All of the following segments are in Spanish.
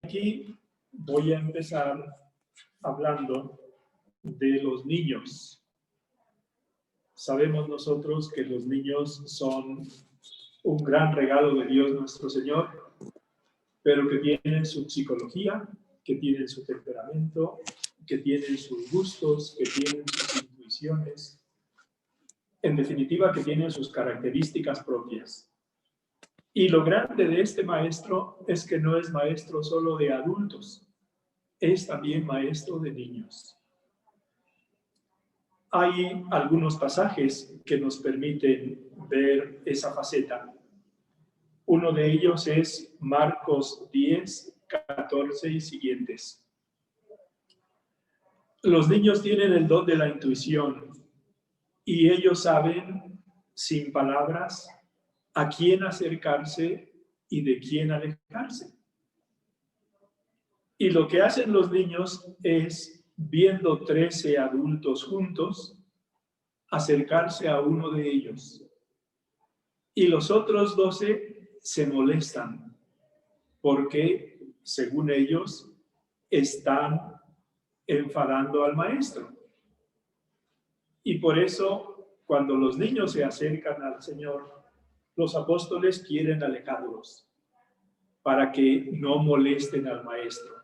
aquí voy a empezar hablando de los niños. Sabemos nosotros que los niños son un gran regalo de Dios nuestro Señor, pero que tienen su psicología, que tienen su temperamento, que tienen sus gustos, que tienen sus intuiciones, en definitiva, que tienen sus características propias. Y lo grande de este maestro es que no es maestro solo de adultos, es también maestro de niños. Hay algunos pasajes que nos permiten ver esa faceta. Uno de ellos es Marcos 10, 14 y siguientes. Los niños tienen el don de la intuición y ellos saben, sin palabras, a quién acercarse y de quién alejarse. Y lo que hacen los niños es, viendo 13 adultos juntos, acercarse a uno de ellos. Y los otros 12 se molestan porque, según ellos, están enfadando al maestro. Y por eso, cuando los niños se acercan al Señor, los apóstoles quieren alejarlos para que no molesten al maestro.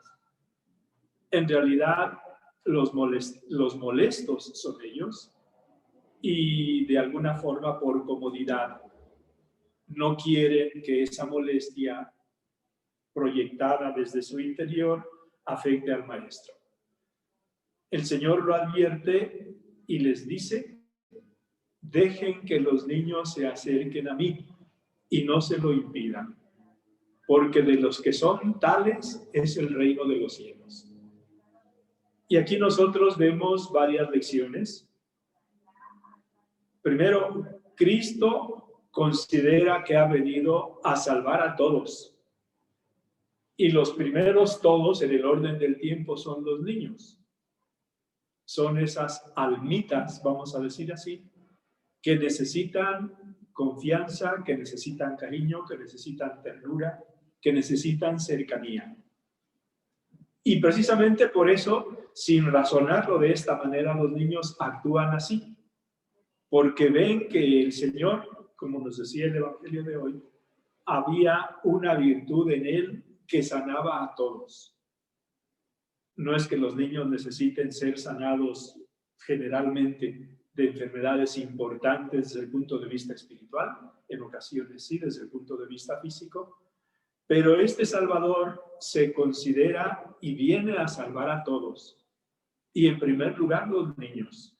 En realidad, los molestos son ellos y de alguna forma por comodidad no quieren que esa molestia proyectada desde su interior afecte al maestro. El Señor lo advierte y les dice: dejen que los niños se acerquen a mí y no se lo impidan, porque de los que son tales es el reino de los cielos. Y aquí nosotros vemos varias lecciones. Primero, Cristo considera que ha venido a salvar a todos. Y los primeros todos en el orden del tiempo son los niños. Son esas almitas, vamos a decir así, que necesitan confianza, que necesitan cariño, que necesitan ternura, que necesitan cercanía. Y precisamente por eso, sin razonarlo de esta manera, los niños actúan así, porque ven que el Señor, como nos decía el Evangelio de hoy, había una virtud en él que sanaba a todos. No es que los niños necesiten ser sanados generalmente de enfermedades importantes desde el punto de vista espiritual, en ocasiones sí, desde el punto de vista físico, pero este Salvador se considera y viene a salvar a todos, y en primer lugar los niños.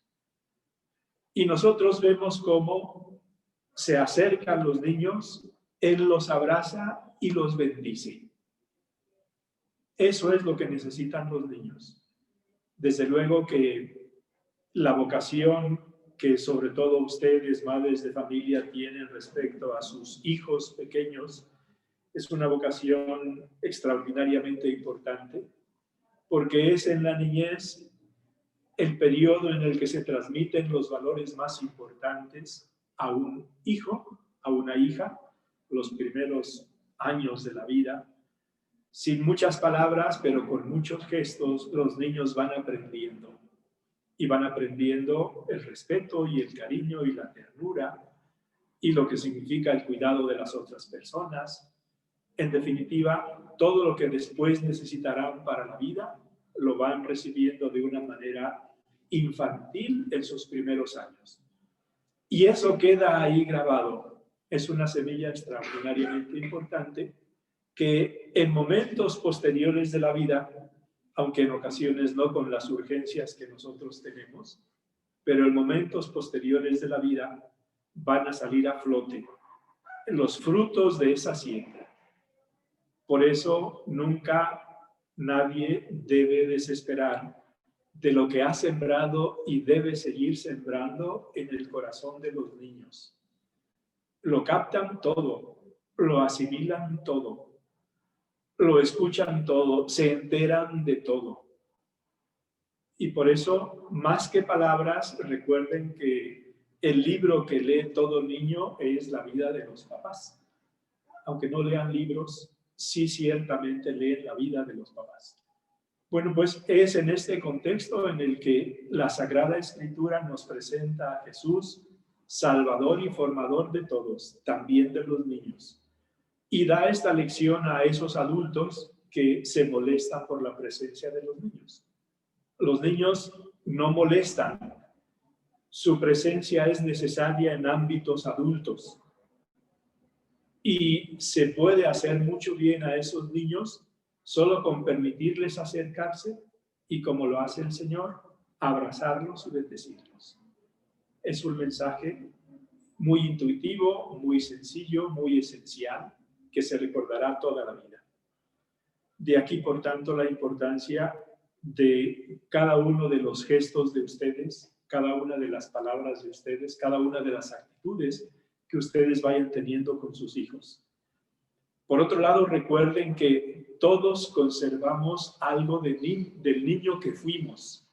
Y nosotros vemos cómo se acercan los niños, Él los abraza y los bendice. Eso es lo que necesitan los niños. Desde luego que la vocación que sobre todo ustedes, madres de familia, tienen respecto a sus hijos pequeños, es una vocación extraordinariamente importante, porque es en la niñez el periodo en el que se transmiten los valores más importantes a un hijo, a una hija, los primeros años de la vida. Sin muchas palabras, pero con muchos gestos, los niños van aprendiendo. Y van aprendiendo el respeto y el cariño y la ternura y lo que significa el cuidado de las otras personas. En definitiva, todo lo que después necesitarán para la vida lo van recibiendo de una manera infantil en sus primeros años. Y eso queda ahí grabado. Es una semilla extraordinariamente importante que en momentos posteriores de la vida, aunque en ocasiones no con las urgencias que nosotros tenemos, pero en momentos posteriores de la vida van a salir a flote los frutos de esa siembra. Por eso nunca nadie debe desesperar de lo que ha sembrado y debe seguir sembrando en el corazón de los niños. Lo captan todo, lo asimilan todo, lo escuchan todo, se enteran de todo. Y por eso, más que palabras, recuerden que el libro que lee todo niño es la vida de los papás. Aunque no lean libros, sí ciertamente leen la vida de los papás. Bueno, pues es en este contexto en el que la Sagrada Escritura nos presenta a Jesús, Salvador y formador de todos, también de los niños. Y da esta lección a esos adultos que se molestan por la presencia de los niños. Los niños no molestan. Su presencia es necesaria en ámbitos adultos. Y se puede hacer mucho bien a esos niños solo con permitirles acercarse y, como lo hace el Señor, abrazarlos y bendecirlos. Es un mensaje muy intuitivo, muy sencillo, muy esencial, que se recordará toda la vida. De aquí, por tanto, la importancia de cada uno de los gestos de ustedes, cada una de las palabras de ustedes, cada una de las actitudes que ustedes vayan teniendo con sus hijos. Por otro lado, recuerden que todos conservamos algo del niño que fuimos.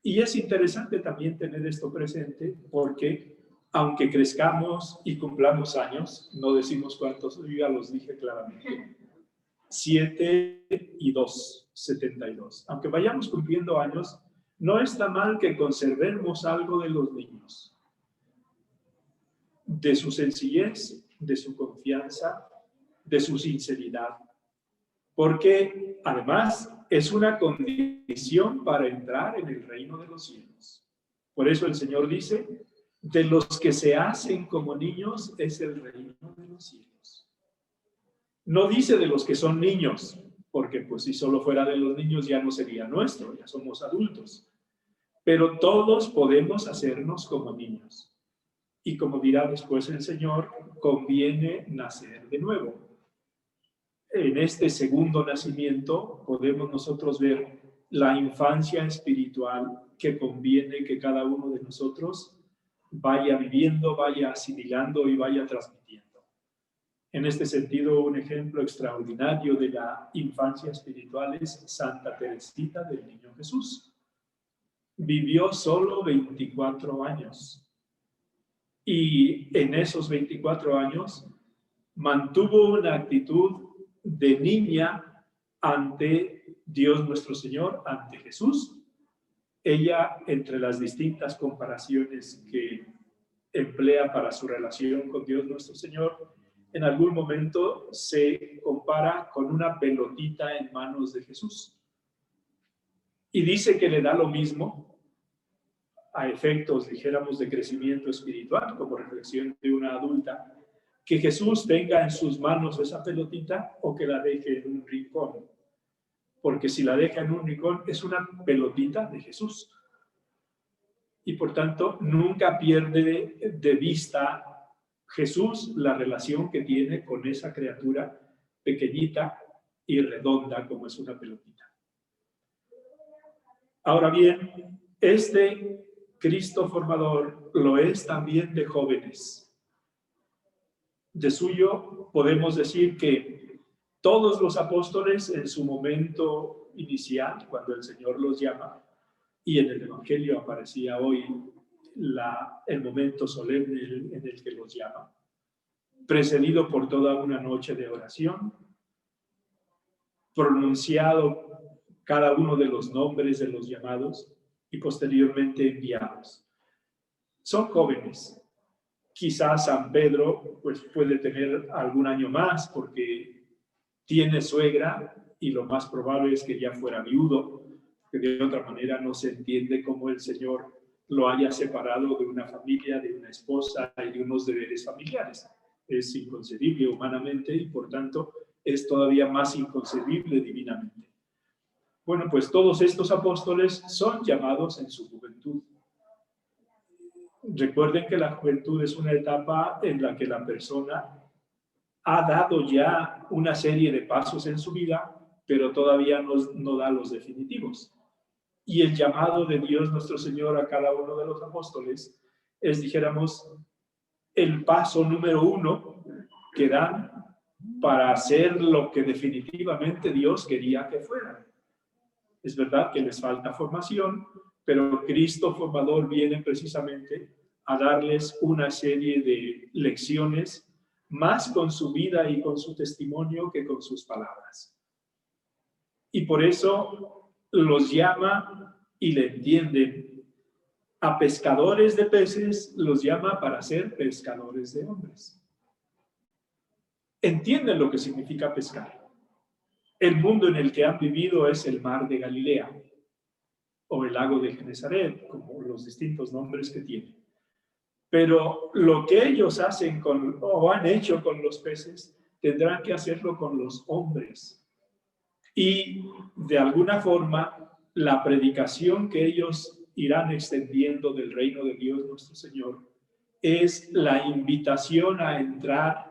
Y es interesante también tener esto presente porque, aunque crezcamos y cumplamos años, no decimos cuántos, yo ya los dije claramente, 7 y 2, 72. Aunque vayamos cumpliendo años, no está mal que conservemos algo de los niños, de su sencillez, de su confianza, de su sinceridad, porque además es una condición para entrar en el reino de los cielos. Por eso el Señor dice, de los que se hacen como niños es el reino de los cielos. No dice de los que son niños, porque pues si solo fuera de los niños ya no sería nuestro, ya somos adultos. Pero todos podemos hacernos como niños. Y como dirá después el Señor, conviene nacer de nuevo. En este segundo nacimiento podemos nosotros ver la infancia espiritual que conviene que cada uno de nosotros vaya viviendo, vaya asimilando y vaya transmitiendo. En este sentido, un ejemplo extraordinario de la infancia espiritual es Santa Teresita del Niño Jesús. Vivió solo 24 años. Y en esos 24 años mantuvo una actitud de niña ante Dios nuestro Señor, ante Jesús. Ella, entre las distintas comparaciones que emplea para su relación con Dios nuestro Señor, en algún momento se compara con una pelotita en manos de Jesús. Y dice que le da lo mismo a efectos, dijéramos, de crecimiento espiritual, como reflexión de una adulta, que Jesús tenga en sus manos esa pelotita o que la deje en un rincón. Porque si la deja en un rincón, es una pelotita de Jesús. Y por tanto, nunca pierde de vista Jesús la relación que tiene con esa criatura pequeñita y redonda como es una pelotita. Ahora bien, este Cristo formador lo es también de jóvenes. De suyo podemos decir que todos los apóstoles en su momento inicial, cuando el Señor los llama, y en el Evangelio aparecía hoy el momento solemne en el que los llama, precedido por toda una noche de oración, pronunciado cada uno de los nombres de los llamados y posteriormente enviados. Son jóvenes. Quizás San Pedro pues, puede tener algún año más porque tiene suegra y lo más probable es que ya fuera viudo, que de otra manera no se entiende cómo el Señor lo haya separado de una familia, de una esposa y de unos deberes familiares. Es inconcebible humanamente y por tanto es todavía más inconcebible divinamente. Bueno, pues todos estos apóstoles son llamados en su juventud. Recuerden que la juventud es una etapa en la que la persona ha dado ya una serie de pasos en su vida, pero todavía no da los definitivos. Y el llamado de Dios nuestro Señor a cada uno de los apóstoles es, dijéramos, el paso número 1 que dan para hacer lo que definitivamente Dios quería que fueran. Es verdad que les falta formación, pero Cristo formador viene precisamente a darles una serie de lecciones, más con su vida y con su testimonio que con sus palabras. Y por eso los llama y le entienden. A pescadores de peces los llama para ser pescadores de hombres. Entienden lo que significa pescar. El mundo en el que han vivido es el mar de Galilea o el lago de Genesaret, como los distintos nombres que tiene. Pero lo que ellos hacen o han hecho con los peces, tendrán que hacerlo con los hombres. Y de alguna forma, la predicación que ellos irán extendiendo del reino de Dios nuestro Señor es la invitación a entrar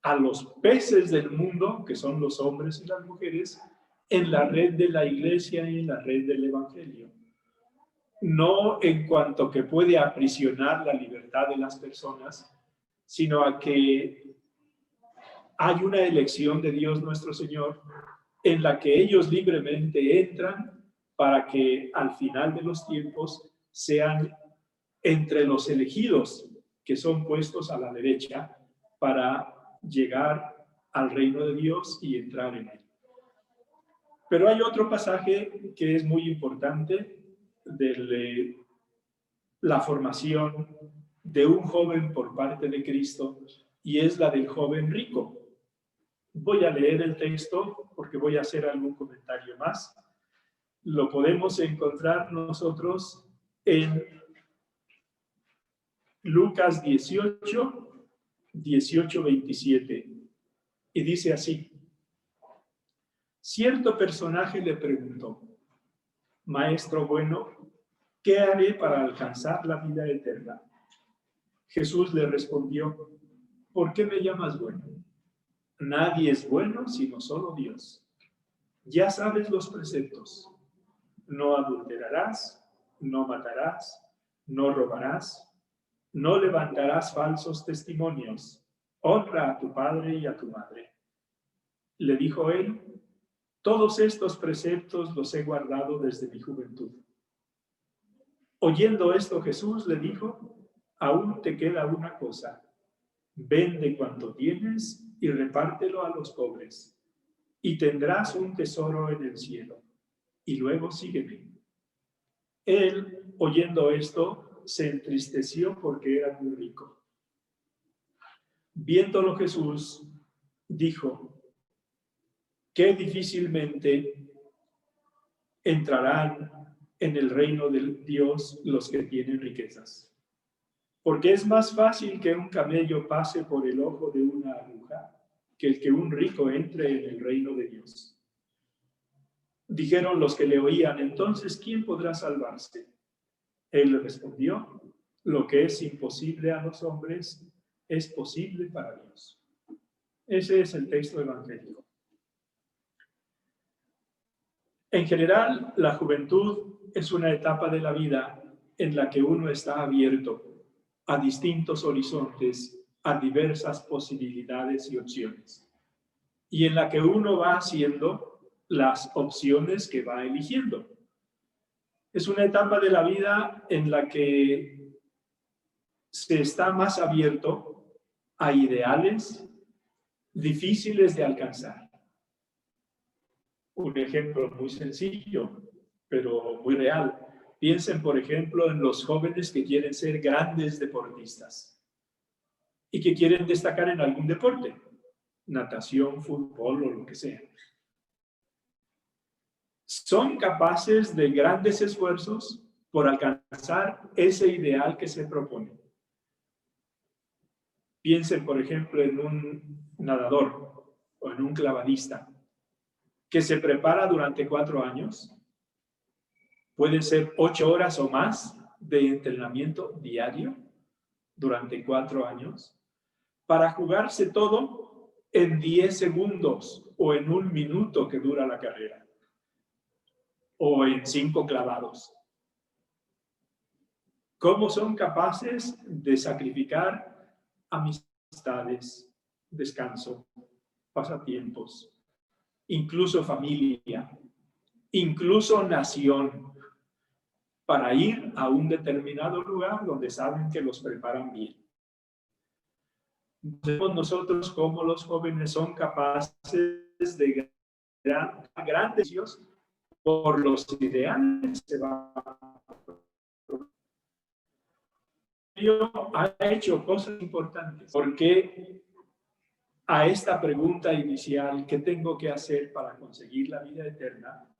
a los peces del mundo, que son los hombres y las mujeres, en la red de la iglesia y en la red del evangelio. No en cuanto que puede aprisionar la libertad de las personas, sino a que hay una elección de Dios nuestro Señor en la que ellos libremente entran para que al final de los tiempos sean entre los elegidos que son puestos a la derecha para llegar al reino de Dios y entrar en él. Pero hay otro pasaje que es muy importante de la formación de un joven por parte de Cristo, y es la del joven rico. Voy a leer el texto porque voy a hacer algún comentario más. Lo podemos encontrar nosotros en Lucas 18, 27. Y dice así: cierto personaje le preguntó: Maestro bueno, ¿qué haré para alcanzar la vida eterna? Jesús le respondió: ¿por qué me llamas bueno? Nadie es bueno sino solo Dios. Ya sabes los preceptos: no adulterarás, no matarás, no robarás, no levantarás falsos testimonios, honra a tu padre y a tu madre. Le dijo él: todos estos preceptos los he guardado desde mi juventud. Oyendo esto, Jesús le dijo: aún te queda una cosa. Vende cuanto tienes y repártelo a los pobres, y tendrás un tesoro en el cielo. Y luego sígueme. Él, oyendo esto, se entristeció porque era muy rico. Viéndolo Jesús, dijo: qué difícilmente entrarán en el reino de Dios los que tienen riquezas. Porque es más fácil que un camello pase por el ojo de una aguja que el que un rico entre en el reino de Dios. Dijeron los que le oían: entonces, ¿quién podrá salvarse? Él le respondió: lo que es imposible a los hombres es posible para Dios. Ese es el texto evangélico. En general, la juventud es una etapa de la vida en la que uno está abierto a distintos horizontes, a diversas posibilidades y opciones, y en la que uno va haciendo las opciones que va eligiendo. Es una etapa de la vida en la que se está más abierto a ideales difíciles de alcanzar. Un ejemplo muy sencillo, pero muy real. Piensen, por ejemplo, en los jóvenes que quieren ser grandes deportistas y que quieren destacar en algún deporte, natación, fútbol o lo que sea. Son capaces de grandes esfuerzos por alcanzar ese ideal que se propone. Piensen, por ejemplo, en un nadador o en un clavadista que se prepara durante 4 años. Pueden ser 8 horas o más de entrenamiento diario durante 4 años para jugarse todo en 10 segundos o en 1 minuto que dura la carrera, o en 5 clavados. ¿Cómo son capaces de sacrificar amistades, descanso, pasatiempos, incluso familia, incluso nación, para ir a un determinado lugar donde saben que los preparan bien? Vemos nosotros cómo los jóvenes son capaces de grandes hechos por los ideales se va. Ha hecho cosas importantes, porque a esta pregunta inicial, ¿qué tengo que hacer para conseguir la vida eterna?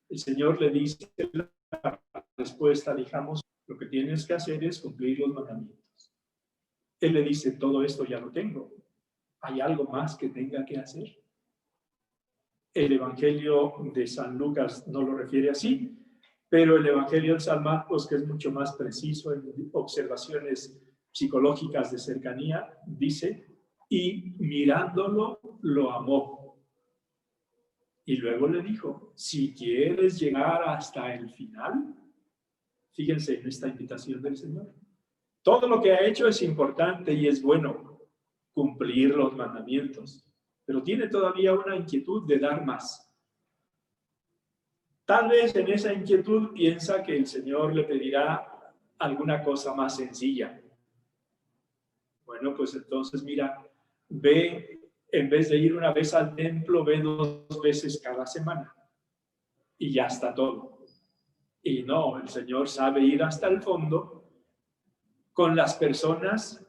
El Señor le dice la respuesta, digamos, lo que tienes que hacer es cumplir los mandamientos. Él le dice, todo esto ya lo tengo. ¿Hay algo más que tenga que hacer? El Evangelio de San Lucas no lo refiere así, pero el Evangelio de San Marcos, que es mucho más preciso en observaciones psicológicas de cercanía, dice, y mirándolo, lo amó. Y luego le dijo, si quieres llegar hasta el final, fíjense en esta invitación del Señor. Todo lo que ha hecho es importante y es bueno cumplir los mandamientos, pero tiene todavía una inquietud de dar más. Tal vez en esa inquietud piensa que el Señor le pedirá alguna cosa más sencilla. Bueno, pues entonces mira, ve, en vez de ir una vez al templo, ve 2 veces cada semana. Y ya está todo. Y no, el Señor sabe ir hasta el fondo con las personas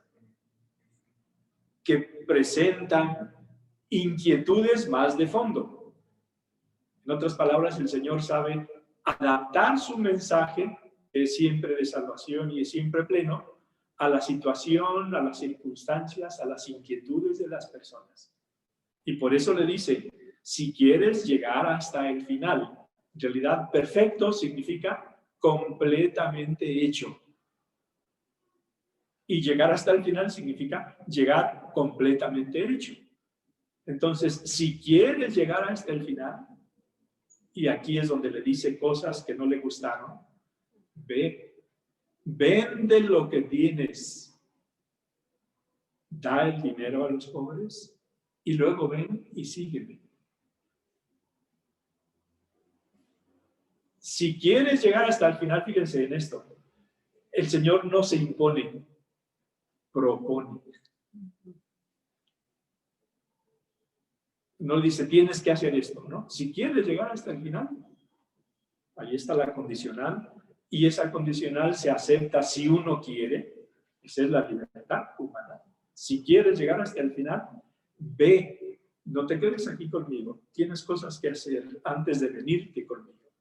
que presentan inquietudes más de fondo. En otras palabras, el Señor sabe adaptar su mensaje, que es siempre de salvación y es siempre pleno, a la situación, a las circunstancias, a las inquietudes de las personas. Y por eso le dice, si quieres llegar hasta el final, en realidad perfecto significa completamente hecho. Y llegar hasta el final significa llegar completamente hecho. Entonces, si quieres llegar hasta el final, y aquí es donde le dice cosas que no le gustaron, vende lo que tienes, da el dinero a los pobres y luego ven y sígueme. Si quieres llegar hasta el final, fíjense en esto, el Señor no se impone, propone. No dice, tienes que hacer esto, ¿no? Si quieres llegar hasta el final, ahí está la condicional, y esa condicional se acepta si uno quiere, esa es la libertad humana. Si quieres llegar hasta el final, ve, no te quedes aquí conmigo, tienes cosas que hacer antes de venirte conmigo.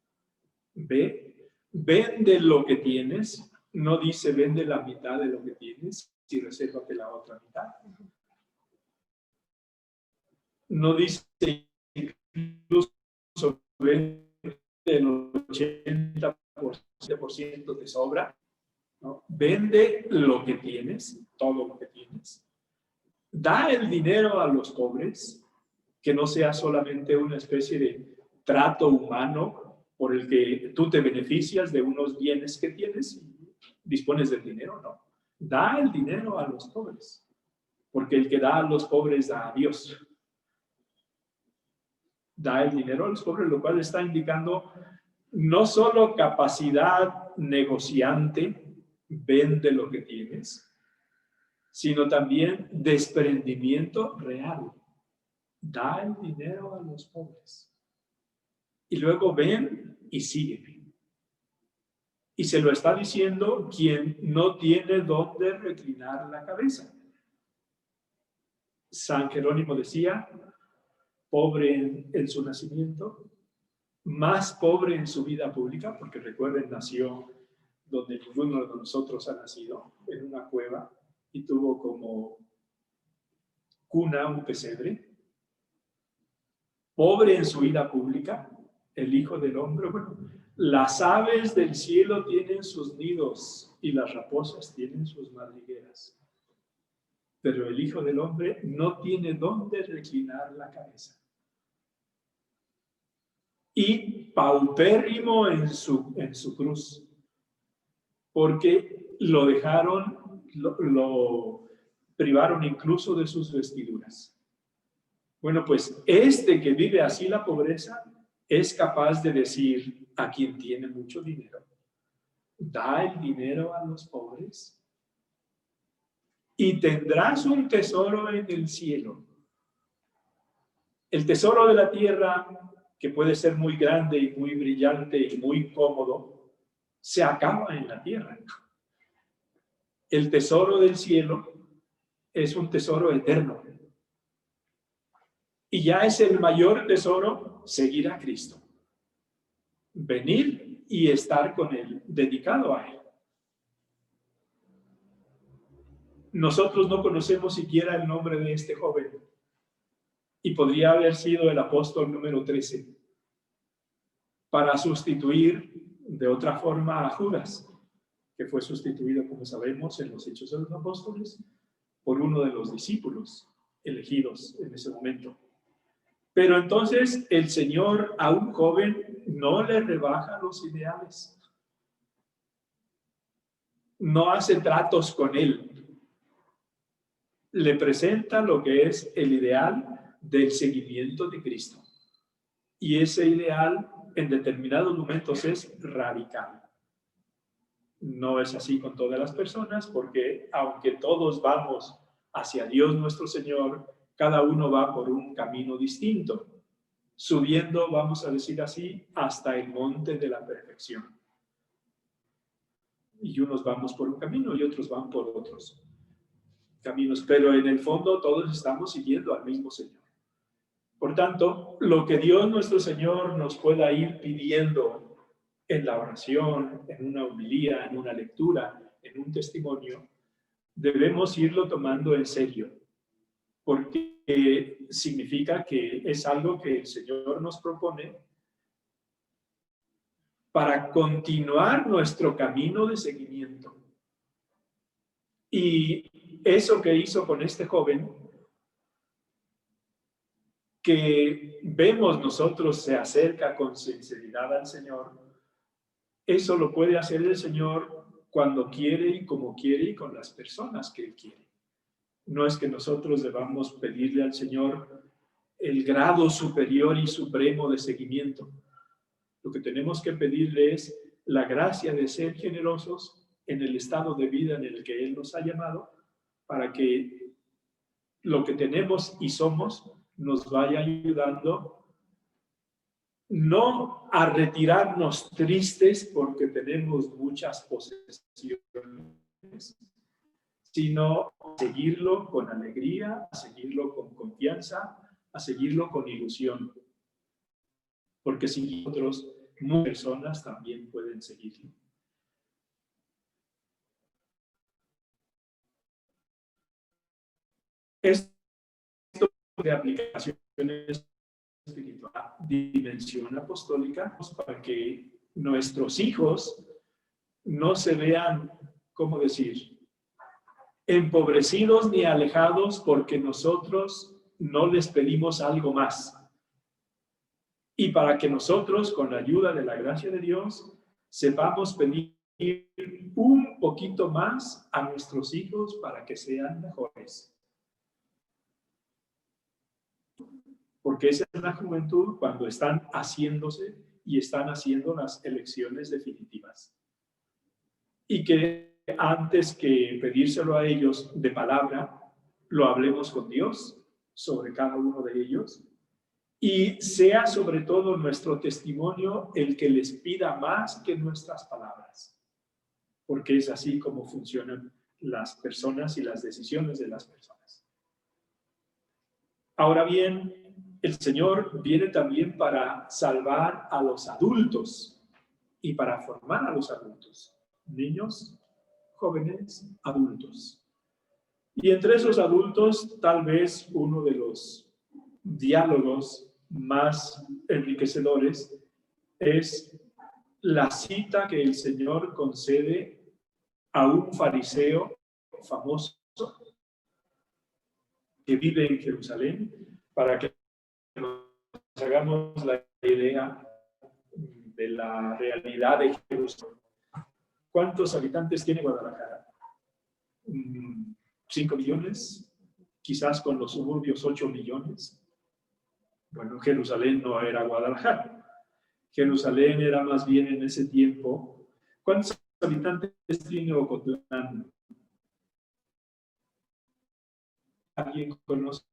Ve, vende lo que tienes, no dice vende la mitad de lo que tienes y resérvate la otra mitad. No dice incluso vende el 80% de sobra, ¿no? Vende lo que tienes, todo lo que tienes. Da el dinero a los pobres, que no sea solamente una especie de trato humano por el que tú te beneficias de unos bienes que tienes y dispones del dinero, no. Da el dinero a los pobres, porque el que da a los pobres da a Dios. Da el dinero a los pobres, lo cual está indicando no solo capacidad negociante, vende lo que tienes, sino también desprendimiento real. Da el dinero a los pobres. Y luego ven y sígueme. Y se lo está diciendo quien no tiene dónde reclinar la cabeza. San Jerónimo decía, pobre en su nacimiento, más pobre en su vida pública, porque recuerden, nació donde ninguno de nosotros ha nacido, en una cueva, y tuvo como cuna un pesebre. Pobre en su vida pública, el Hijo del Hombre. Bueno, las aves del cielo tienen sus nidos y las raposas tienen sus madrigueras. Pero el Hijo del Hombre no tiene dónde reclinar la cabeza. Y paupérrimo en su cruz, porque lo dejaron, lo privaron incluso de sus vestiduras. Bueno, pues este que vive así la pobreza es capaz de decir a quien tiene mucho dinero, da el dinero a los pobres y tendrás un tesoro en el cielo. El tesoro de la tierra, que puede ser muy grande y muy brillante y muy cómodo, se acaba en la tierra. El tesoro del cielo es un tesoro eterno. Y ya es el mayor tesoro seguir a Cristo. Venir y estar con Él, dedicado a Él. Nosotros no conocemos siquiera el nombre de este joven. Y podría haber sido el apóstol número 13 para sustituir de otra forma a Judas, que fue sustituido, como sabemos, en los Hechos de los Apóstoles, por uno de los discípulos elegidos en ese momento. Pero entonces el Señor a un joven no le rebaja los ideales. No hace tratos con él. Le presenta lo que es el ideal del seguimiento de Cristo. Y ese ideal en determinados momentos es radical. No es así con todas las personas, porque aunque todos vamos hacia Dios nuestro Señor, cada uno va por un camino distinto, subiendo, vamos a decir así, hasta el monte de la perfección. Y unos vamos por un camino y otros van por otros caminos, pero en el fondo todos estamos siguiendo al mismo Señor. Por tanto, lo que Dios nuestro Señor nos pueda ir pidiendo en la oración, en una homilía, en una lectura, en un testimonio, debemos irlo tomando en serio, porque significa que es algo que el Señor nos propone para continuar nuestro camino de seguimiento. Y eso que hizo con este joven, que vemos nosotros se acerca con sinceridad al Señor, eso lo puede hacer el Señor cuando quiere y como quiere y con las personas que Él quiere. No es que nosotros debamos pedirle al Señor el grado superior y supremo de seguimiento. Lo que tenemos que pedirle es la gracia de ser generosos en el estado de vida en el que Él nos ha llamado, para que lo que tenemos y somos nos vaya ayudando no a retirarnos tristes porque tenemos muchas posesiones, sino a seguirlo con alegría, a seguirlo con confianza, a seguirlo con ilusión. Porque sin nosotros, muchas personas también pueden seguirlo. Esto de aplicaciones espiritual, dimensión apostólica, para que nuestros hijos no se vean, ¿cómo decir?, empobrecidos ni alejados porque nosotros no les pedimos algo más. Y para que nosotros, con la ayuda de la gracia de Dios, sepamos pedir un poquito más a nuestros hijos para que sean mejores. Porque esa es la juventud cuando están haciéndose y están haciendo las elecciones definitivas. Y que antes que pedírselo a ellos de palabra, lo hablemos con Dios sobre cada uno de ellos y sea sobre todo nuestro testimonio el que les pida más que nuestras palabras, porque es así como funcionan las personas y las decisiones de las personas. Ahora bien, el Señor viene también para salvar a los adultos y para formar a los adultos, niños, jóvenes, adultos. Y entre esos adultos, tal vez uno de los diálogos más enriquecedores es la cita que el Señor concede a un fariseo famoso que vive en Jerusalén, para que nos hagamos la idea de la realidad de Jerusalén. ¿Cuántos habitantes tiene Guadalajara? 5 millones, quizás con los suburbios 8 millones. Bueno, Jerusalén no era Guadalajara. Jerusalén era más bien en ese tiempo. ¿Cuántos habitantes tiene Ocotlán? ¿Alguien conoce?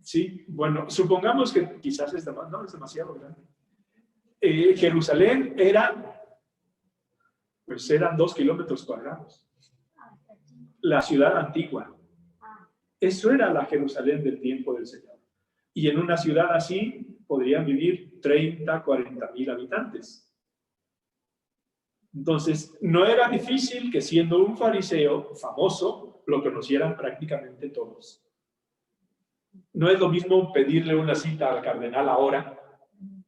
Sí, bueno, supongamos que quizás es demasiado grande. Jerusalén eran 2 kilómetros cuadrados. La ciudad antigua. Eso era la Jerusalén del tiempo del Señor. Y en una ciudad así podrían vivir 30, 40 mil habitantes. Entonces, no era difícil que siendo un fariseo famoso, lo conocieran prácticamente todos. No es lo mismo pedirle una cita al cardenal ahora,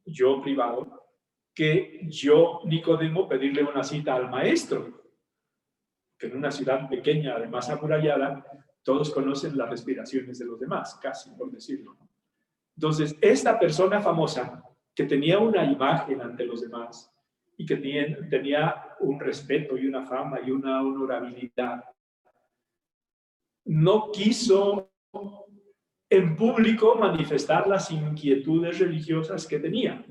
yo privado, que yo, Nicodemo, pedirle una cita al maestro, que en una ciudad pequeña, además amurallada, todos conocen las respiraciones de los demás, casi por decirlo. Entonces, esta persona famosa, que tenía una imagen ante los demás y que tenía un respeto y una fama y una honorabilidad, no quiso en público manifestar las inquietudes religiosas que tenía.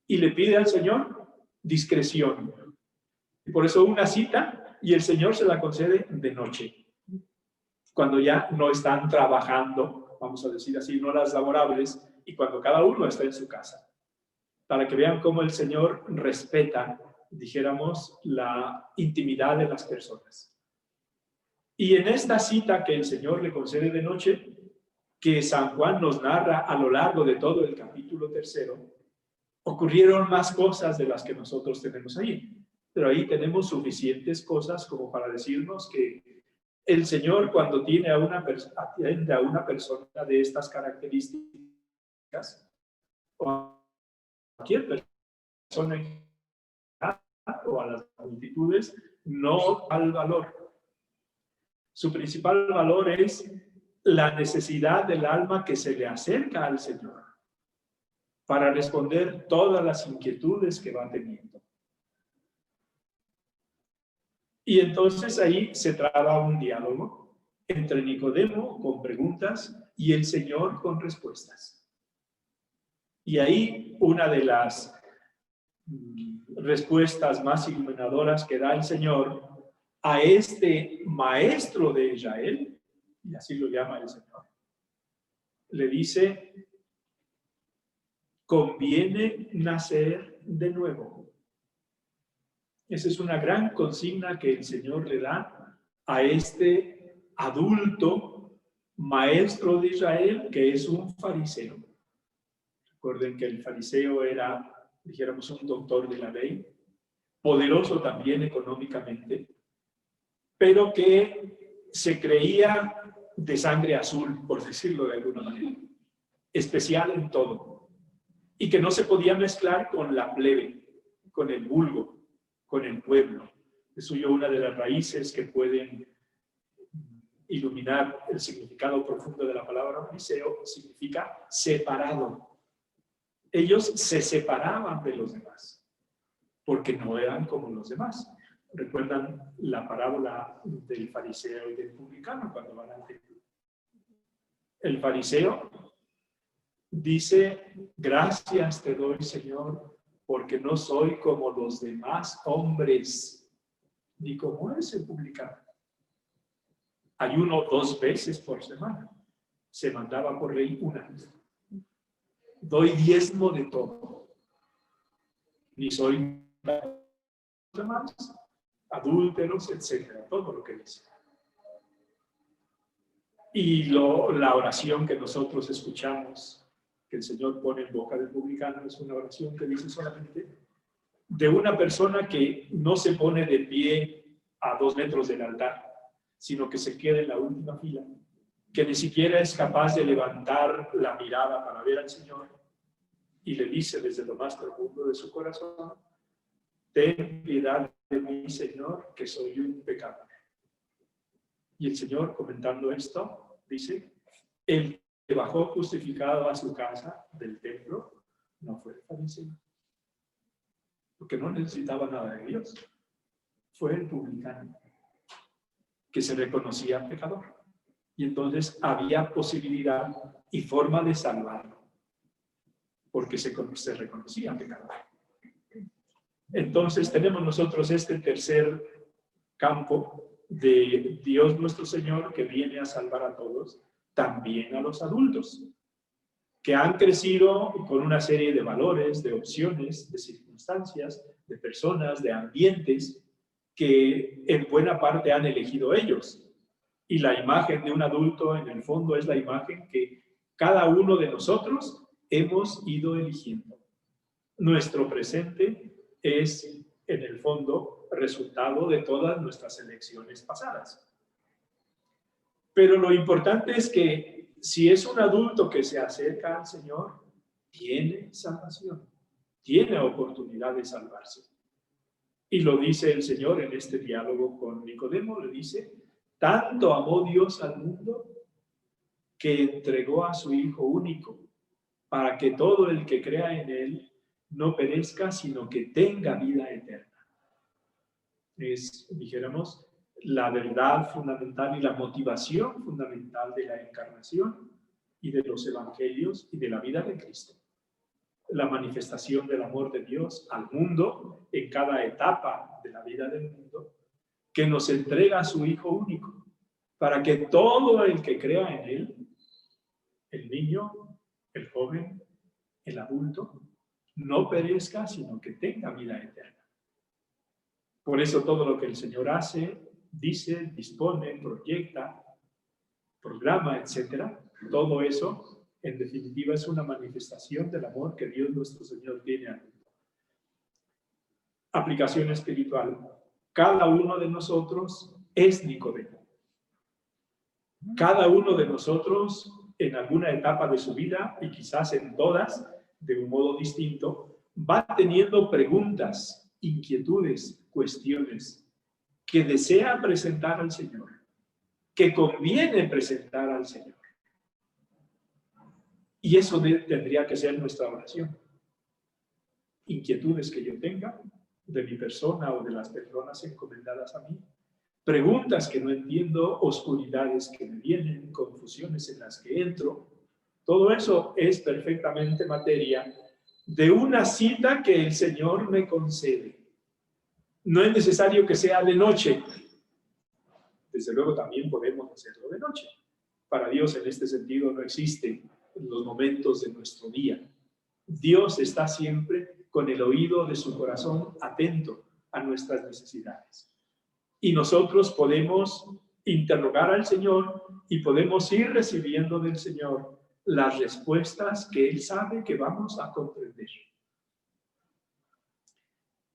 Y le pide al Señor discreción. Y por eso una cita, y el Señor se la concede de noche, cuando ya no están trabajando, vamos a decir así, no horas laborables, y cuando cada uno está en su casa, para que vean cómo el Señor respeta, dijéramos, la intimidad de las personas. Y en esta cita que el Señor le concede de noche, que San Juan nos narra a lo largo de todo el capítulo 3, ocurrieron más cosas de las que nosotros tenemos ahí. Pero ahí tenemos suficientes cosas como para decirnos que el Señor, cuando atiende a una persona de estas características, o a cualquier persona o a las multitudes, no al valor. Su principal valor es la necesidad del alma que se le acerca al Señor para responder todas las inquietudes que va teniendo. Y entonces ahí se traba un diálogo entre Nicodemo con preguntas y el Señor con respuestas. Y ahí una de las respuestas más iluminadoras que da el Señor a este maestro de Israel, y así lo llama el Señor, le dice: conviene nacer de nuevo. Esa es una gran consigna que el Señor le da a este adulto maestro de Israel, que es un fariseo. Recuerden que el fariseo era, dijéramos, un doctor de la ley, poderoso también económicamente, pero que se creía de sangre azul, por decirlo de alguna manera, especial en todo, y que no se podía mezclar con la plebe, con el vulgo, con el pueblo. Es suyo una de las raíces que pueden iluminar el significado profundo de la palabra fariseo. Significa separado. Ellos se separaban de los demás, porque no eran como los demás. ¿Recuerdan la parábola del fariseo y del publicano cuando van al templo? El fariseo dice: gracias te doy, Señor, porque no soy como los demás hombres, ni como ese publicano. Ayuno 2 veces por semana. Se mandaba por ley una vez. Doy diezmo de todo. Ni soy demás, adúlteros, etcétera, todo lo que dice. Y la oración que nosotros escuchamos, que el Señor pone en boca del publicano, es una oración que dice solamente de una persona que no se pone de pie a 2 metros del altar, sino que se queda en la última fila, que ni siquiera es capaz de levantar la mirada para ver al Señor, y le dice desde lo más profundo de su corazón: ten piedad de mí, Señor, que soy un pecador. Y el Señor, comentando esto, dice: el que bajó justificado a su casa del templo no fue el fariseo, porque no necesitaba nada de Dios. Fue el publicano, que se reconocía pecador. Y entonces había posibilidad y forma de salvarlo, porque se reconocía pecador. Entonces tenemos nosotros este tercer campo de Dios nuestro Señor, que viene a salvar a todos, también a los adultos, que han crecido con una serie de valores, de opciones, de circunstancias, de personas, de ambientes, que en buena parte han elegido ellos. Y la imagen de un adulto, en el fondo, es la imagen que cada uno de nosotros hemos ido eligiendo. Nuestro presente es, en el fondo, resultado de todas nuestras elecciones pasadas. Pero lo importante es que si es un adulto que se acerca al Señor, tiene salvación, tiene oportunidad de salvarse. Y lo dice el Señor en este diálogo con Nicodemo, le dice: tanto amó Dios al mundo que entregó a su Hijo único, para que todo el que crea en Él no perezca, sino que tenga vida eterna. Es, dijéramos, la verdad fundamental y la motivación fundamental de la encarnación y de los evangelios y de la vida de Cristo. La manifestación del amor de Dios al mundo en cada etapa de la vida del mundo, que nos entrega a su Hijo único, para que todo el que crea en Él, el niño, el joven, el adulto, no perezca, sino que tenga vida eterna. Por eso todo lo que el Señor hace, dice, dispone, proyecta, programa, etc., todo eso, en definitiva, es una manifestación del amor que Dios nuestro Señor tiene al mundo. Aplicación espiritual. Cada uno de nosotros es Nicodemo. Cada uno de nosotros, en alguna etapa de su vida, y quizás en todas, de un modo distinto, va teniendo preguntas, inquietudes, cuestiones que desea presentar al Señor, que conviene presentar al Señor. Y eso tendría que ser nuestra oración. Inquietudes que yo tenga de mi persona o de las personas encomendadas a mí, preguntas que no entiendo, oscuridades que me vienen, confusiones en las que entro, todo eso es perfectamente materia de una cita que el Señor me concede. No es necesario que sea de noche. Desde luego también podemos hacerlo de noche. Para Dios en este sentido no existen los momentos de nuestro día. Dios está siempre con el oído de su corazón atento a nuestras necesidades. Y nosotros podemos interrogar al Señor y podemos ir recibiendo del Señor las respuestas que Él sabe que vamos a comprender.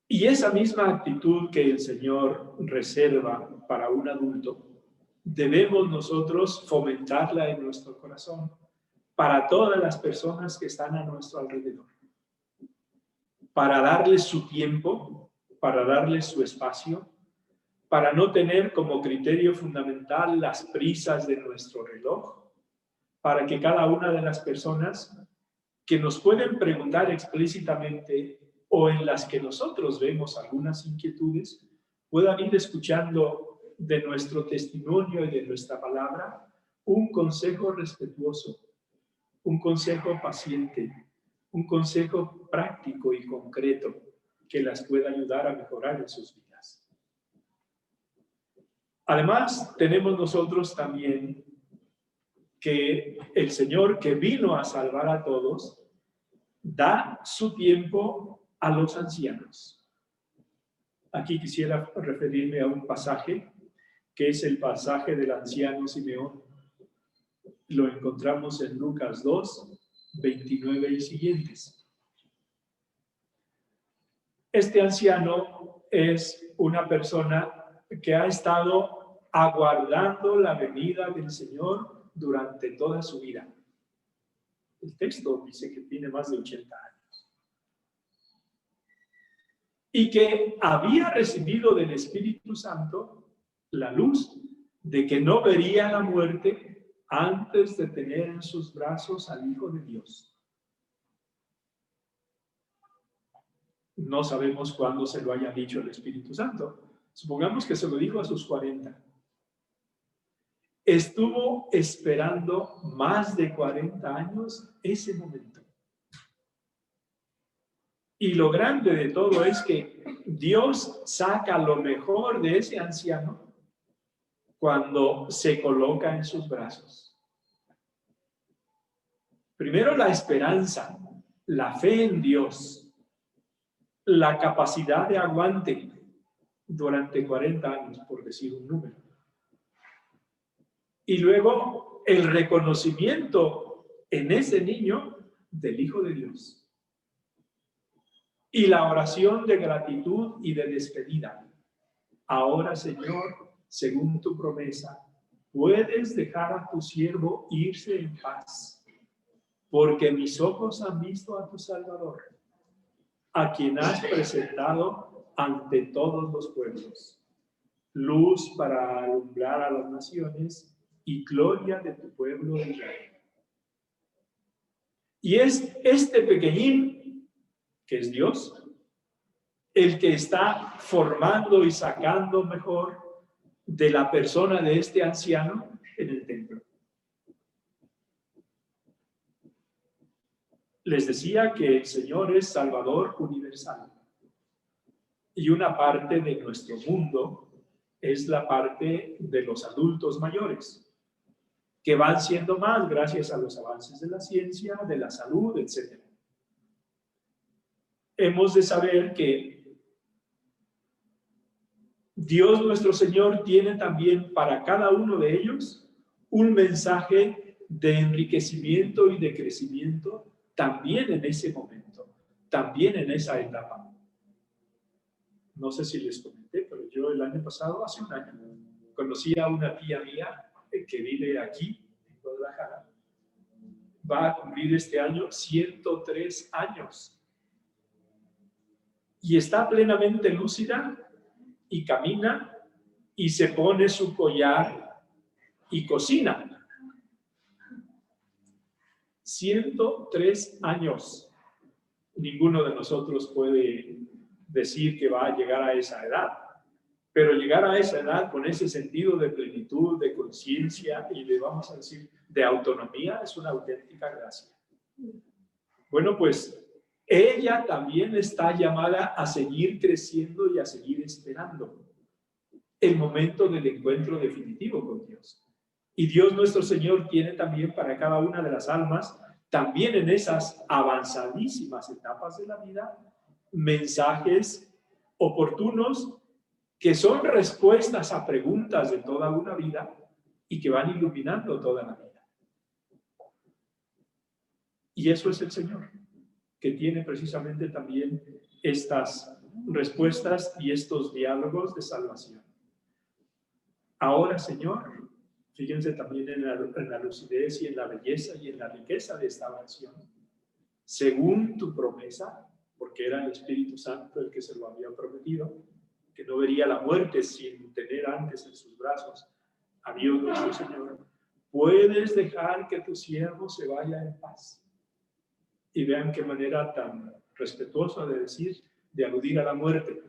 Y esa misma actitud que el Señor reserva para un adulto, debemos nosotros fomentarla en nuestro corazón para todas las personas que están a nuestro alrededor. Para darles su tiempo, para darles su espacio, para no tener como criterio fundamental las prisas de nuestro reloj, para que cada una de las personas que nos pueden preguntar explícitamente o en las que nosotros vemos algunas inquietudes, puedan ir escuchando de nuestro testimonio y de nuestra palabra un consejo respetuoso, un consejo paciente, un consejo práctico y concreto que las pueda ayudar a mejorar en sus vidas. Además, tenemos nosotros también que el Señor, que vino a salvar a todos, da su tiempo a los ancianos. Aquí quisiera referirme a un pasaje, que es el pasaje del anciano Simeón. Lo encontramos en Lucas 2, 29 y siguientes. Este anciano es una persona que ha estado aguardando la venida del Señor durante toda su vida. El texto dice que tiene más de 80 años. Y que había recibido del Espíritu Santo la luz de que no vería la muerte antes de tener en sus brazos al Hijo de Dios. No sabemos cuándo se lo haya dicho el Espíritu Santo. Supongamos que se lo dijo a sus 40. Estuvo esperando más de 40 años ese momento. Y lo grande de todo es que Dios saca lo mejor de ese anciano cuando se coloca en sus brazos. Primero la esperanza, la fe en Dios, la capacidad de aguante durante 40 años, por decir un número. Y luego el reconocimiento en ese niño del Hijo de Dios. Y la oración de gratitud y de despedida. Ahora, Señor, según tu promesa, puedes dejar a tu siervo irse en paz, porque mis ojos han visto a tu Salvador, a quien has presentado ante todos los pueblos, luz para alumbrar a las naciones y gloria de tu pueblo Israel. Y es este pequeñín, que es Dios, el que está formando y sacando mejor de la persona de este anciano en el templo. Les decía que el Señor es Salvador universal. Y una parte de nuestro mundo es la parte de los adultos mayores, que van siendo más gracias a los avances de la ciencia, de la salud, etc. Hemos de saber que Dios nuestro Señor tiene también para cada uno de ellos un mensaje de enriquecimiento y de crecimiento también en ese momento, también en esa etapa. No sé si les comenté, pero yo el año pasado, hace un año, conocí a una tía mía que vive aquí, en Guadalajara. Va a cumplir este año 103 años. Y está plenamente lúcida y camina y se pone su collar y cocina. 103 años. Ninguno de nosotros puede decir que va a llegar a esa edad, pero llegar a esa edad con ese sentido de plenitud, de conciencia y de, vamos a decir, de autonomía es una auténtica gracia. Bueno, pues ella también está llamada a seguir creciendo y a seguir esperando el momento del encuentro definitivo con Dios. Y Dios nuestro Señor tiene también para cada una de las almas, también en esas avanzadísimas etapas de la vida, mensajes oportunos que son respuestas a preguntas de toda una vida y que van iluminando toda la vida. Y eso es el Señor, que tiene precisamente también estas respuestas y estos diálogos de salvación. Ahora, Señor, fíjense también en la lucidez y en la belleza y en la riqueza de esta oración. Según tu promesa, porque era el Espíritu Santo el que se lo había prometido, que no vería la muerte sin tener antes en sus brazos a Dios nuestro Señor, puedes dejar que tu siervo se vaya en paz. Y vean qué manera tan respetuosa de decir, de aludir a la muerte.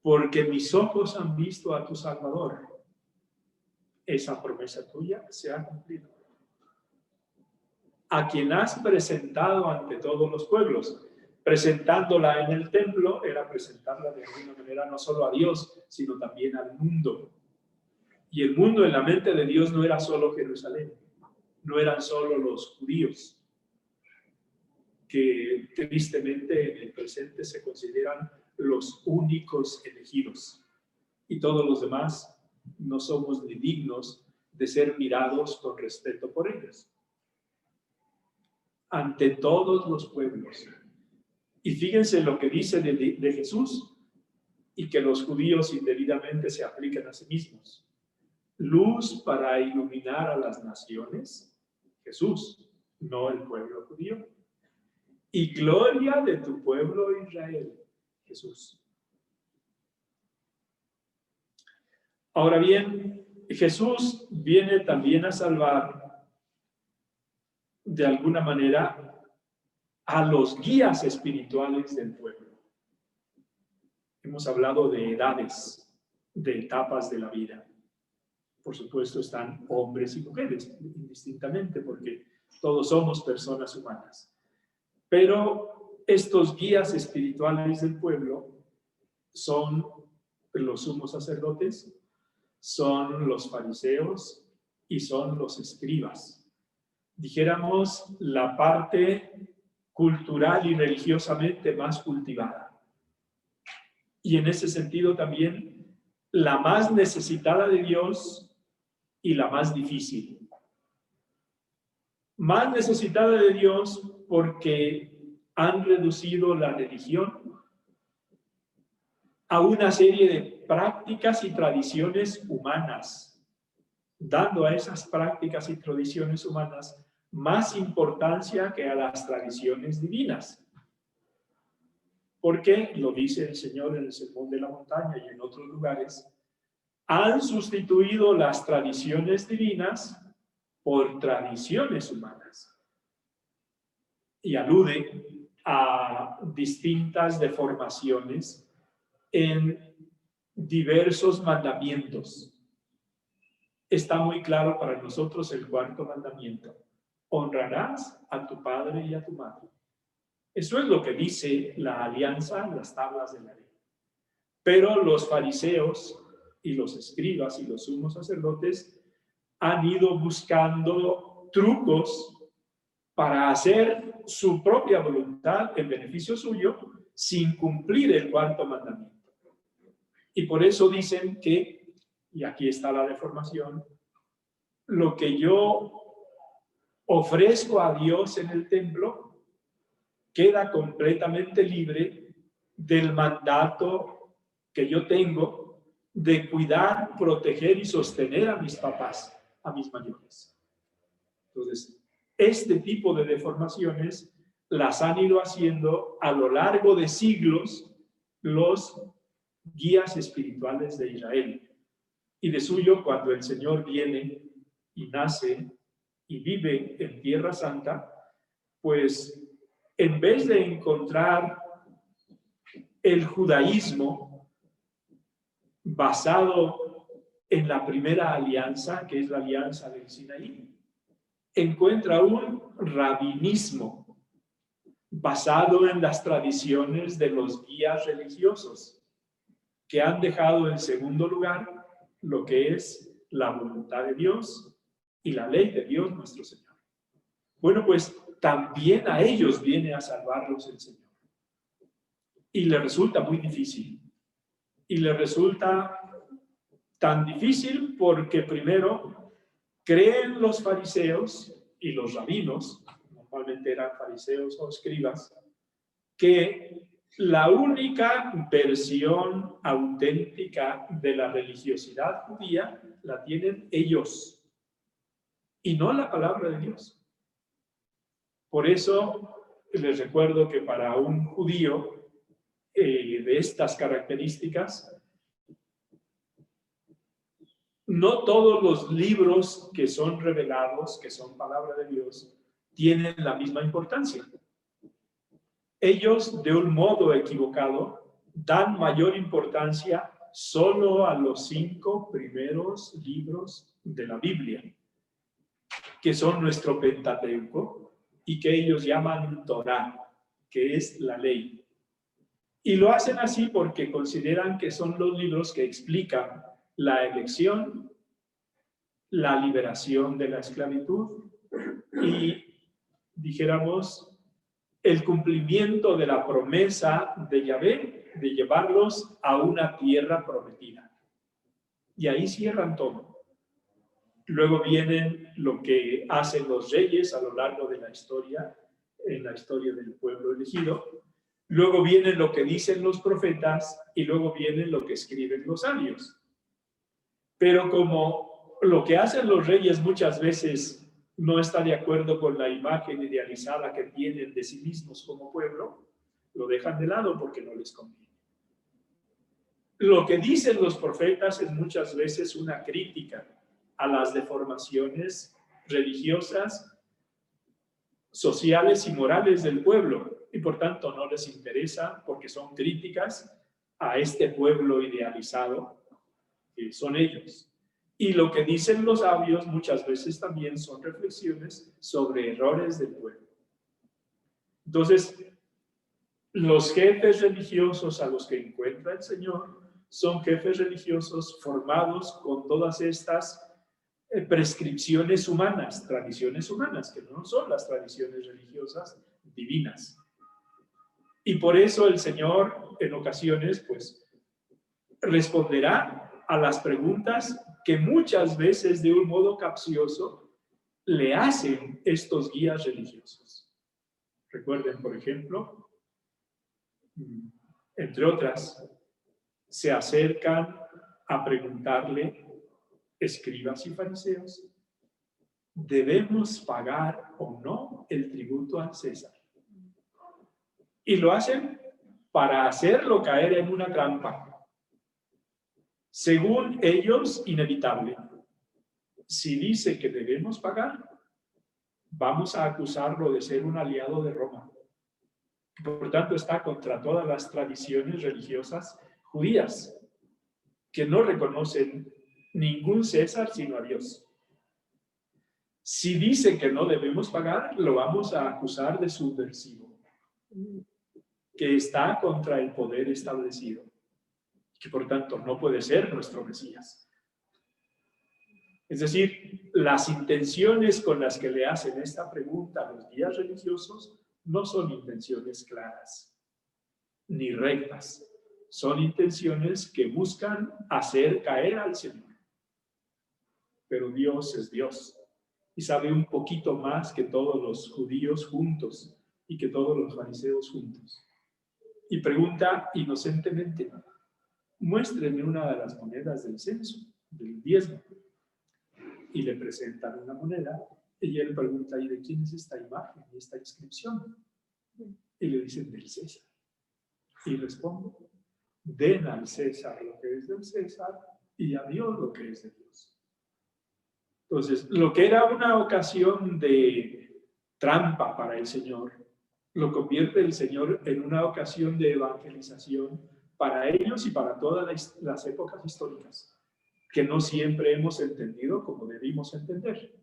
Porque mis ojos han visto a tu Salvador. Esa promesa tuya se ha cumplido. A quien has presentado ante todos los pueblos. Presentándola en el templo era presentarla de alguna manera no solo a Dios, sino también al mundo. Y el mundo en la mente de Dios no era solo Jerusalén, no eran solo los judíos, que tristemente en el presente se consideran los únicos elegidos. Y todos los demás no somos ni dignos de ser mirados con respeto por ellos. Ante todos los pueblos. Y fíjense lo que dice de Jesús y que los judíos indebidamente se aplican a sí mismos. Luz para iluminar a las naciones, Jesús, no el pueblo judío. Y gloria de tu pueblo Israel, Jesús. Ahora bien, Jesús viene también a salvar de alguna manera a los guías espirituales del pueblo. Hemos hablado de edades, de etapas de la vida. Por supuesto están hombres y mujeres, indistintamente, porque todos somos personas humanas. Pero estos guías espirituales del pueblo son los sumos sacerdotes, son los fariseos y son los escribas. Dijéramos la parte cultural y religiosamente más cultivada. Y en ese sentido también la más necesitada de Dios y la más difícil. Más necesitada de Dios porque han reducido la religión a una serie de prácticas y tradiciones humanas, dando a esas prácticas y tradiciones humanas más importancia que a las tradiciones divinas. Porque, lo dice el Señor en el Sermón de la Montaña y en otros lugares, han sustituido las tradiciones divinas por tradiciones humanas. Y alude a distintas deformaciones en diversos mandamientos. Está muy claro para nosotros el cuarto mandamiento: honrarás a tu padre y a tu madre. Eso es lo que dice la alianza en las tablas de la ley. Pero los fariseos y los escribas y los sumos sacerdotes han ido buscando trucos para hacer su propia voluntad en beneficio suyo sin cumplir el cuarto mandamiento. Y por eso dicen que, y aquí está la deformación, lo que yo ofrezco a Dios en el templo queda completamente libre del mandato que yo tengo de cuidar, proteger y sostener a mis papás, a mis mayores. Entonces, este tipo de deformaciones las han ido haciendo a lo largo de siglos los guías espirituales de Israel. Y de suyo, cuando el Señor viene y nace y vive en Tierra Santa, pues en vez de encontrar el judaísmo basado en la primera alianza, que es la alianza del Sinaí, encuentra un rabinismo basado en las tradiciones de los guías religiosos, que han dejado en segundo lugar lo que es la voluntad de Dios y la ley de Dios nuestro Señor. Bueno, pues también a ellos viene a salvarlos el Señor. Y le resulta muy difícil. Y le resulta tan difícil porque primero creen los fariseos y los rabinos, normalmente eran fariseos o escribas, que la única versión auténtica de la religiosidad judía la tienen ellos y no la palabra de Dios. Por eso les recuerdo que para un judío de estas características, no todos los libros que son revelados, que son palabra de Dios, tienen la misma importancia. Ellos, de un modo equivocado, dan mayor importancia solo a los 5 primeros libros de la Biblia, que son nuestro Pentateuco y que ellos llaman Torá, que es la ley. Y lo hacen así porque consideran que son los libros que explican la elección, la liberación de la esclavitud y, dijéramos, el cumplimiento de la promesa de Yahvé de llevarlos a una tierra prometida. Y ahí cierran todo. Luego vienen lo que hacen los reyes a lo largo de la historia, en la historia del pueblo elegido. Luego viene lo que dicen los profetas y luego viene lo que escriben los sabios. Pero como lo que hacen los reyes muchas veces no está de acuerdo con la imagen idealizada que tienen de sí mismos como pueblo, lo dejan de lado porque no les conviene. Lo que dicen los profetas es muchas veces una crítica a las deformaciones religiosas, sociales y morales del pueblo, y por tanto no les interesa porque son críticas a este pueblo idealizado que son ellos. Y lo que dicen los sabios muchas veces también son reflexiones sobre errores del pueblo. Entonces, los jefes religiosos a los que encuentra el Señor son jefes religiosos formados con todas estas prescripciones humanas, tradiciones humanas, que no son las tradiciones religiosas divinas. Y por eso el Señor en ocasiones pues responderá a las preguntas que muchas veces de un modo capcioso le hacen estos guías religiosos. Recuerden, por ejemplo, entre otras, se acercan a preguntarle, escribas y fariseos, ¿debemos pagar o no el tributo al César? Y lo hacen para hacerlo caer en una trampa. Según ellos, inevitable. Si dice que debemos pagar, vamos a acusarlo de ser un aliado de Roma. Por tanto, está contra todas las tradiciones religiosas judías, que no reconocen ningún César sino a Dios. Si dice que no debemos pagar, lo vamos a acusar de subversivo, que está contra el poder establecido, que por tanto no puede ser nuestro Mesías. Es decir, las intenciones con las que le hacen esta pregunta a los guías religiosos no son intenciones claras ni rectas, son intenciones que buscan hacer caer al Señor. Pero Dios es Dios y sabe un poquito más que todos los judíos juntos y que todos los fariseos juntos. Y pregunta inocentemente, muéstrenme una de las monedas del censo, del diezmo. Y le presentan una moneda y él pregunta, ¿y de quién es esta imagen y esta inscripción? Y le dicen, del César. Y responde, den al César lo que es del César y a Dios lo que es de Dios. Entonces, lo que era una ocasión de trampa para el Señor, lo convierte el Señor en una ocasión de evangelización para ellos y para todas las épocas históricas, que no siempre hemos entendido como debimos entender.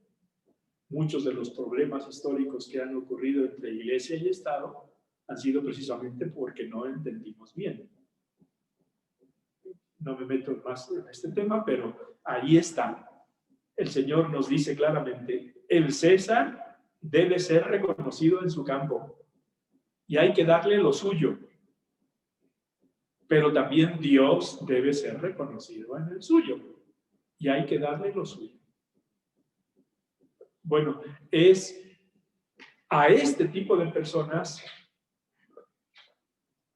Muchos de los problemas históricos que han ocurrido entre Iglesia y Estado han sido precisamente porque no entendimos bien. No me meto más en este tema, pero ahí está. El Señor nos dice claramente, el César debe ser reconocido en su campo y hay que darle lo suyo. Pero también Dios debe ser reconocido en el suyo y hay que darle lo suyo. Bueno, es a este tipo de personas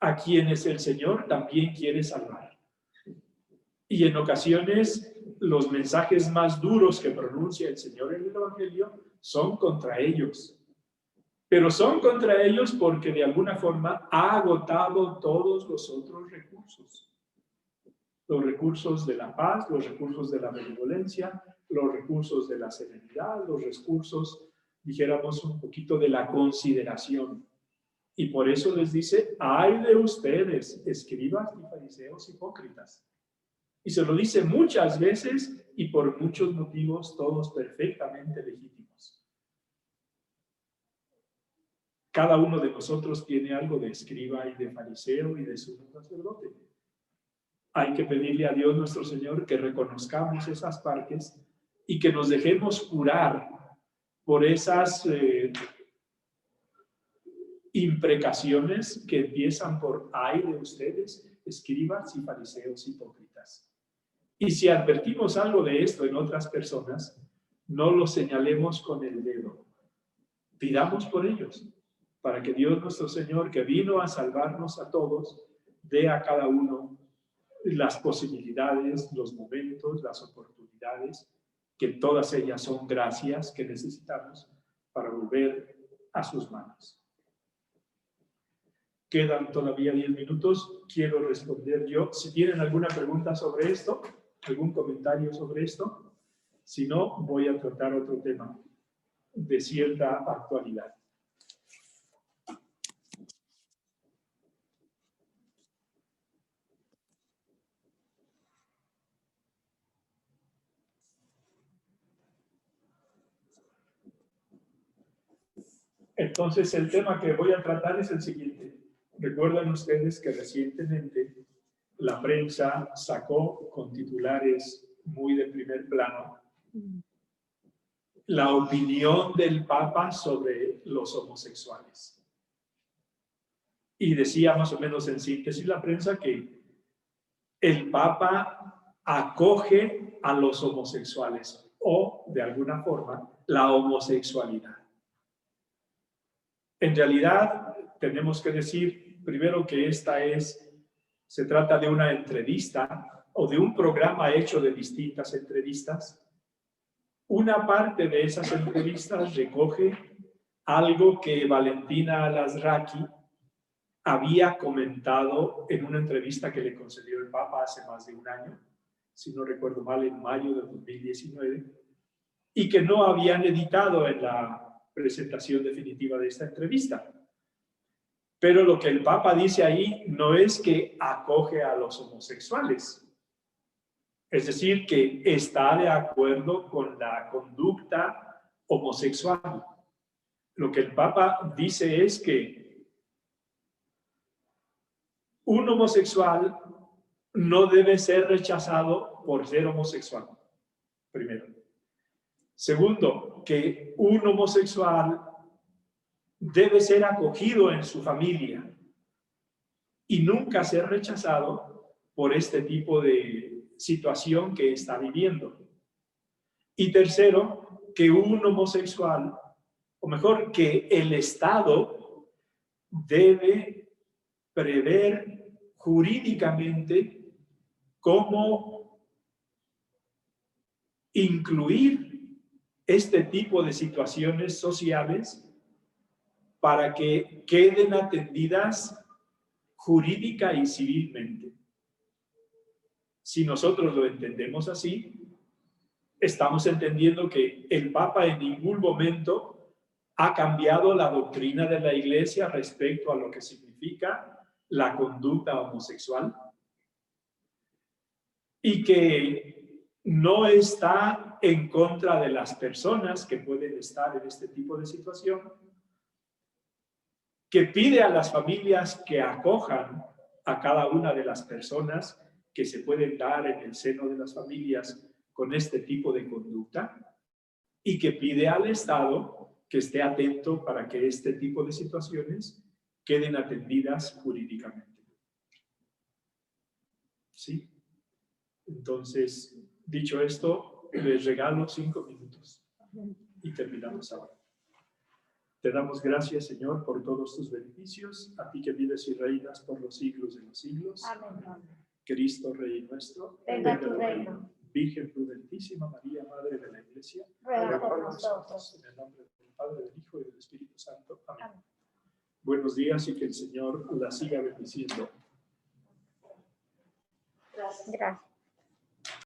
a quienes el Señor también quiere salvar. Y en ocasiones los mensajes más duros que pronuncia el Señor en el Evangelio son contra ellos. Pero son contra ellos porque de alguna forma ha agotado todos los otros recursos. Los recursos de la paz, los recursos de la benevolencia, los recursos de la serenidad, los recursos, dijéramos, un poquito de la consideración. Y por eso les dice, ay de ustedes, escribas y fariseos hipócritas. Y se lo dice muchas veces y por muchos motivos, todos perfectamente legítimos. Cada uno de nosotros tiene algo de escriba y de fariseo y de sumo sacerdote. Hay que pedirle a Dios nuestro Señor que reconozcamos esas partes y que nos dejemos curar por esas imprecaciones que empiezan por ay de ustedes, escribas y fariseos hipócritas. Y si advertimos algo de esto en otras personas, no lo señalemos con el dedo. Pidamos por ellos, para que Dios nuestro Señor, que vino a salvarnos a todos, dé a cada uno las posibilidades, los momentos, las oportunidades, que todas ellas son gracias que necesitamos para volver a sus manos. Quedan todavía 10 minutos. Quiero responder yo. Si tienen alguna pregunta sobre esto, algún comentario sobre esto. Si no, voy a tratar otro tema de cierta actualidad. Entonces, el tema que voy a tratar es el siguiente. Recuerdan ustedes que recientemente la prensa sacó con titulares muy de primer plano la opinión del Papa sobre los homosexuales. Y decía más o menos en síntesis la prensa que el Papa acoge a los homosexuales o, de alguna forma, la homosexualidad. En realidad, tenemos que decir primero que se trata de una entrevista o de un programa hecho de distintas entrevistas. Una parte de esas entrevistas recoge algo que Valentina Alasraqui había comentado en una entrevista que le concedió el Papa hace más de un año, si no recuerdo mal, en mayo de 2019, y que no habían editado en la presentación definitiva de esta entrevista. Pero lo que el Papa dice ahí no es que acoge a los homosexuales, es decir, que está de acuerdo con la conducta homosexual. Lo que el Papa dice es que un homosexual no debe ser rechazado por ser homosexual, primero. Segundo, que un homosexual debe ser acogido en su familia y nunca ser rechazado por este tipo de situación que está viviendo. Y tercero, que un homosexual, o mejor, que el Estado debe prever jurídicamente cómo incluir este tipo de situaciones sociales para que queden atendidas jurídica y civilmente. Si nosotros lo entendemos así, estamos entendiendo que el Papa en ningún momento ha cambiado la doctrina de la Iglesia respecto a lo que significa la conducta homosexual y que no está en contra de las personas que pueden estar en este tipo de situación, que pide a las familias que acojan a cada una de las personas que se pueden dar en el seno de las familias con este tipo de conducta y que pide al Estado que esté atento para que este tipo de situaciones queden atendidas jurídicamente. ¿Sí? Entonces, dicho esto, les regalo 5 minutos y terminamos ahora. Te damos gracias, Señor, por todos tus beneficios, a ti que vives y reinas por los siglos de los siglos. Amén. Cristo, Rey nuestro, venga tu reino. Virgen prudentísima María, Madre de la Iglesia, ruega por nosotros. En el nombre del Padre, del Hijo y del Espíritu Santo. Amén. Amén. Buenos días y que el Señor la siga bendiciendo. Gracias.